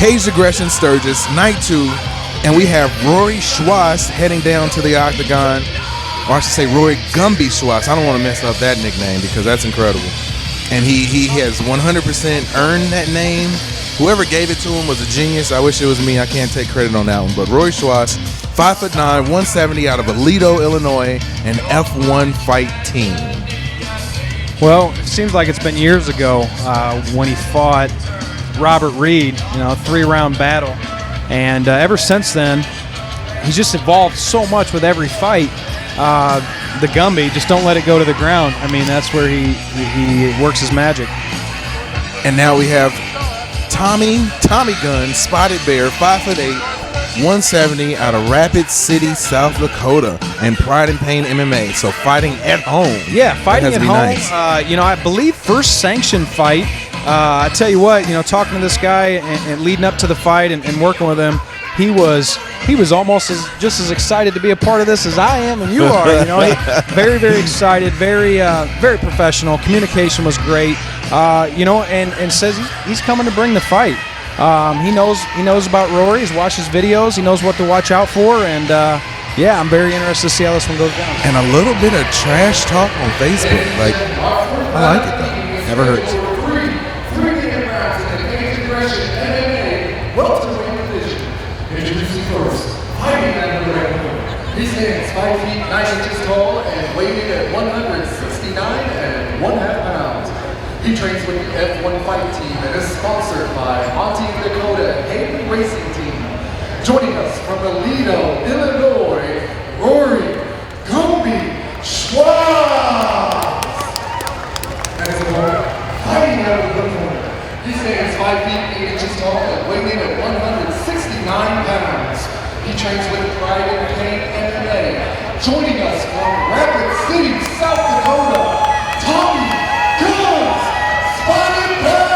Caged Aggression Sturgis, night 2, and we have Rory Schwass heading down to the octagon, or I should say Rory Gumby Schwass. I don't want to mess up that nickname because that's incredible. And he has 100% earned that name. Whoever gave it to him was a genius. I wish it was me. I can't take credit on that one. But Rory Schwass, 5'9", 170, out of Aledo, Illinois, an F1 fight team. Well, it seems like it's been years ago when he fought Robert Reed, you know, a 3-round battle. And ever since then, he's just evolved so much with every fight. The Gumby, just don't let it go to the ground. I mean, that's where he works his magic. And now we have Tommy Gunn, Spotted Bear, 5'8", 170, out of Rapid City, South Dakota, and Pride and Pain MMA. So fighting at home. Yeah, fighting at home. Nice. You know, I believe first sanctioned fight. I tell you what, you know, talking to this guy and leading up to the fight and working with him, he was almost just as excited to be a part of this as I am and you are. You know, very, very excited, very professional. Communication was great. You know, and says he's coming to bring the fight. He knows about Rory. He's watched his videos. He knows what to watch out for. And yeah, I'm very interested to see how this one goes down. And a little bit of trash talk on Facebook. Like, I like it though. Never hurts. Welterweight division. Introducing first, fighting at the red corner. He stands 5 feet 9 inches tall and weighted at 169 and 1/2 pounds. He trains with the F1 Fight Team and is sponsored by Dakota Hayden Racing Team. Joining us from Aledo, Illinois, Rory Gumby Schwass. And his opponent, fighting out of the corner. He stands 5 feet 8 inches tall and weighing at 169 pounds. He trains with Pride and Pain MMA. Joining us from Rapid City, South Dakota, Tommy Gunn, Spotted Bear.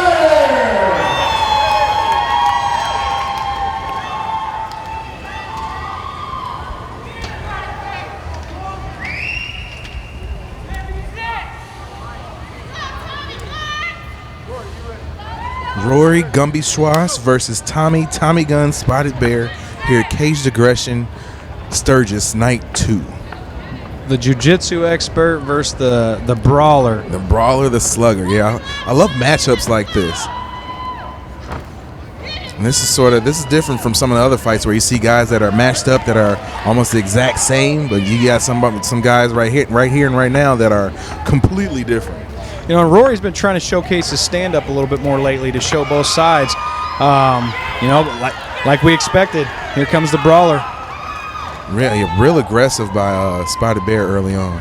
Rory Gumby Schwass versus Tommy Gunn, Spotted Bear, here at Caged Aggression Sturgis, night 2. The jiu-jitsu expert versus the brawler. The brawler, the slugger. Yeah, I love matchups like this. And this is different from some of the other fights where you see guys that are matched up that are almost the exact same, but you got some guys right here and right now that are completely different. You know, Rory's been trying to showcase his stand-up a little bit more lately to show both sides. You know, like we expected, here comes the brawler. Real aggressive by Spotted Bear early on.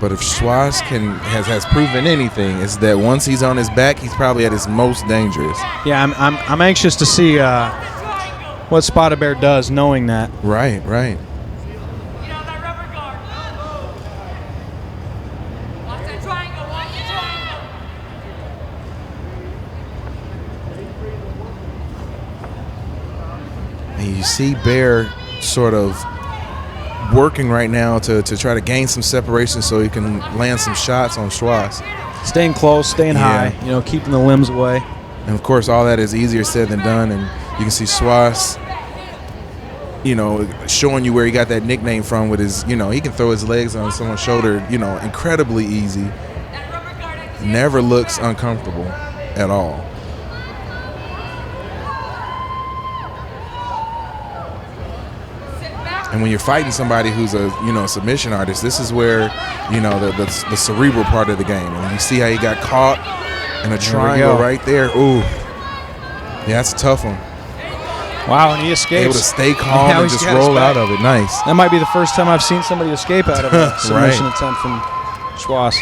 But if Schwass has proven anything, it's that once he's on his back, he's probably at his most dangerous. Yeah, I'm anxious to see what Spotted Bear does, knowing that. Right. And you see Bear sort of working right now to try to gain some separation so he can land some shots on Schwass. Staying close, staying high, you know, keeping the limbs away. And of course, all that is easier said than done. And you can see Schwass, you know, showing you where he got that nickname from with his, you know, he can throw his legs on someone's shoulder, you know, incredibly easy. Never looks uncomfortable at all. And when you're fighting somebody who's a, you know, submission artist, this is where, you know, the cerebral part of the game. And you see how he got caught in a triangle right there. Ooh. Yeah, that's a tough one. Wow, and he escapes. Able to stay calm and just roll out of it. Nice. That might be the first time I've seen somebody escape out of a submission attempt from Schwass.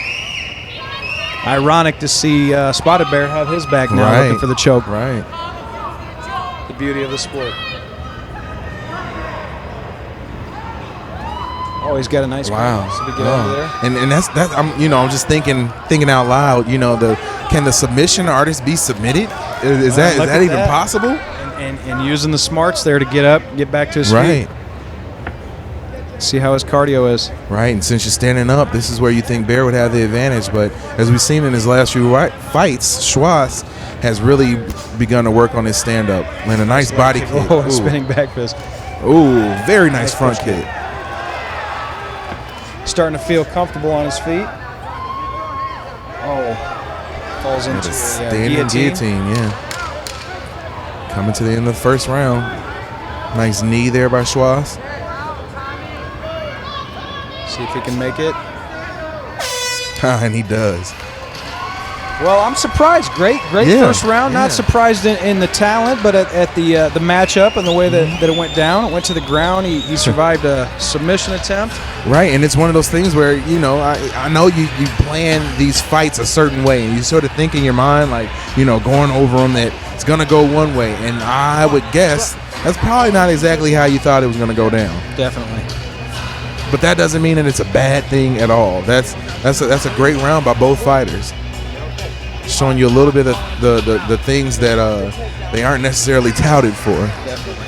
Ironic to see Spotted Bear have his back now, looking for the choke. Right. The beauty of the sport. Oh, he's got a nice wow. So we get over there. And that's I'm just thinking out loud. You know, can the submission artist be submitted? Is that even possible? And using the smarts there to get up, get back to his feet. See how his cardio is. Right, and since you're standing up, this is where you think Bear would have the advantage. But as we've seen in his last few fights, Schwass has really begun to work on his stand-up. And a nice body kick. Oh, spinning back fist. Ooh, very nice front kick. Starting to feel comfortable on his feet. Oh, falls into a standing guillotine, yeah. Coming to the end of the first round. Nice knee there by Schwass. See if he can make it. And he does. Well, I'm surprised. Great first round. Not surprised in the talent, but at the matchup and the way that it went down. It went to the ground. He survived a submission attempt. Right, and it's one of those things where, you know, I know you plan these fights a certain way, and you sort of think in your mind, like, you know, going over them that it's going to go one way. And I would guess that's probably not exactly how you thought it was going to go down. Definitely. But that doesn't mean that it's a bad thing at all. That's a great round by both fighters. Showing you a little bit of the things that they aren't necessarily touted for. Definitely.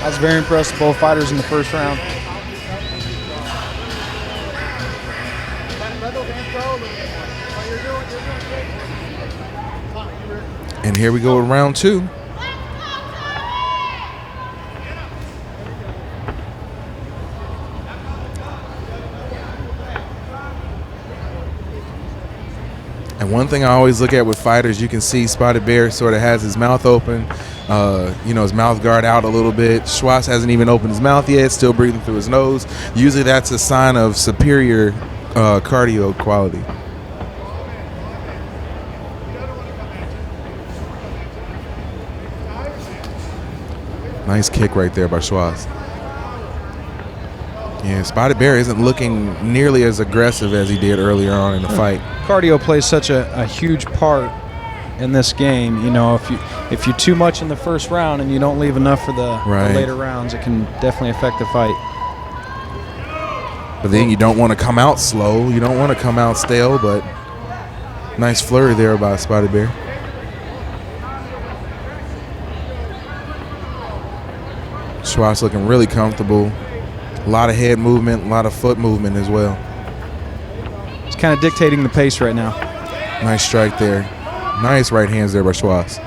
I was very impressed with both fighters in the first round. And here we go with round two. And one thing I always look at with fighters, you can see Spotted Bear sort of has his mouth open, you know, his mouth guard out a little bit. Schwass hasn't even opened his mouth yet, still breathing through his nose. Usually that's a sign of superior cardio quality. Nice kick right there by Schwass. Yeah, Spotted Bear isn't looking nearly as aggressive as he did earlier on in the fight. Cardio plays such a huge part in this game. You know, if you're too much in the first round and you don't leave enough for the later rounds, it can definitely affect the fight. But then you don't want to come out slow. You don't want to come out stale, but nice flurry there by Spotted Bear. Schwass looking really comfortable. A lot of head movement, a lot of foot movement as well. He's kind of dictating the pace right now. Nice strike there. Nice right hands there by Schwass.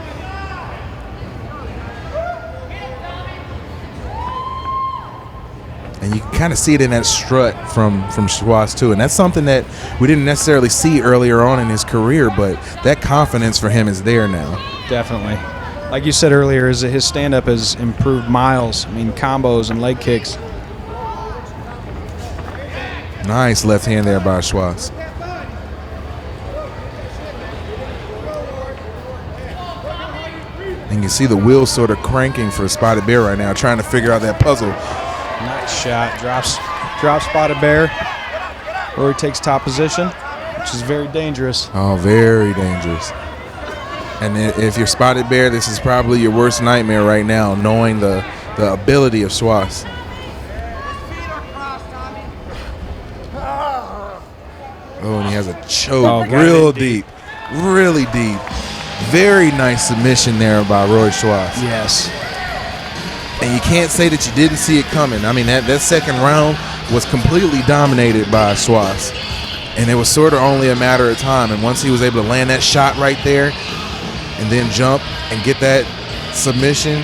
And you can kind of see it in that strut from Schwass too. And that's something that we didn't necessarily see earlier on in his career, but that confidence for him is there now. Definitely. Like you said earlier, his stand-up has improved miles. I mean, combos and leg kicks. Nice left hand there by Schwass. And you can see the wheels sort of cranking for Spotted Bear right now, trying to figure out that puzzle. Nice shot. Drops Spotted Bear. Rory takes top position, which is very dangerous. Oh, very dangerous. And if you're Spotted Bear, this is probably your worst nightmare right now, knowing the ability of Schwass. Oh, and he has a choke real deep. Really deep. Very nice submission there by Rory Schwass. Yes. And you can't say that you didn't see it coming. I mean, that second round was completely dominated by Schwass. And it was sort of only a matter of time. And once he was able to land that shot right there and then jump and get that submission,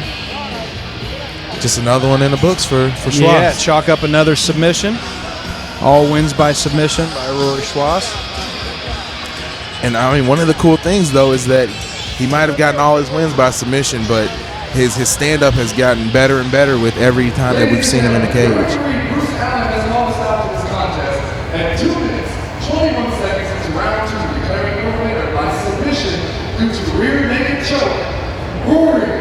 just another one in the books for Schwass. Yeah, chalk up another submission. All wins by submission by Rory Schwass. And I mean, one of the cool things though is that he might have gotten all his wins by submission, but his stand-up has gotten better and better with every time that we've seen him in the cage. Bruce Allen has called a stop to this contest at 2 minutes, 21 seconds into round 2, declaring your winner by submission due to rear naked choke, Rory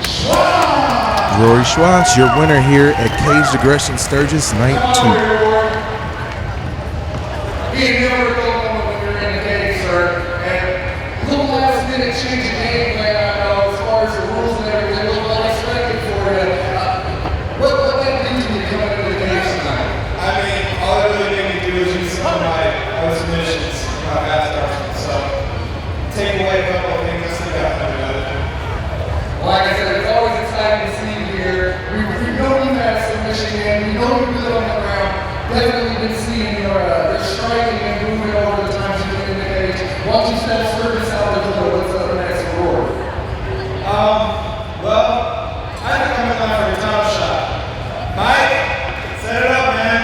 Schwass. Rory Schwass, your winner here at Caged Aggression Sturgis, night 2. He never go home when you're in the cage, sir. And little last minute change of game plan, I know, as far as the rules and everything, a little unexpected for you. What that do to you coming into the cage tonight? I mean, all I really need to do is use some of my submissions, my fast arms. So take away a couple of things, I got nothing about it. Like I said, it's always exciting to see you here. We know you have submission game Once you step Sturgis, South Dakota, what's up next for Rory? Well, I think I'm going for a title shot. Mike, set it up, man.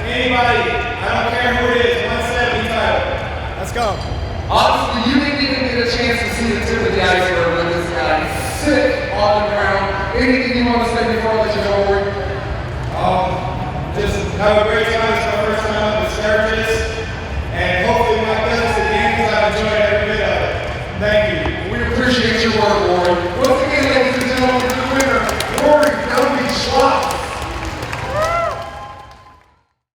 Anybody, I don't care who it is, 170 title. Let's go. Honestly, you didn't even get a chance to see the tip of the iceberg with this guy. Sick on the ground. Anything you want to say before I let you go, Rory? Just have a great time. It's my first time up in Sturgis.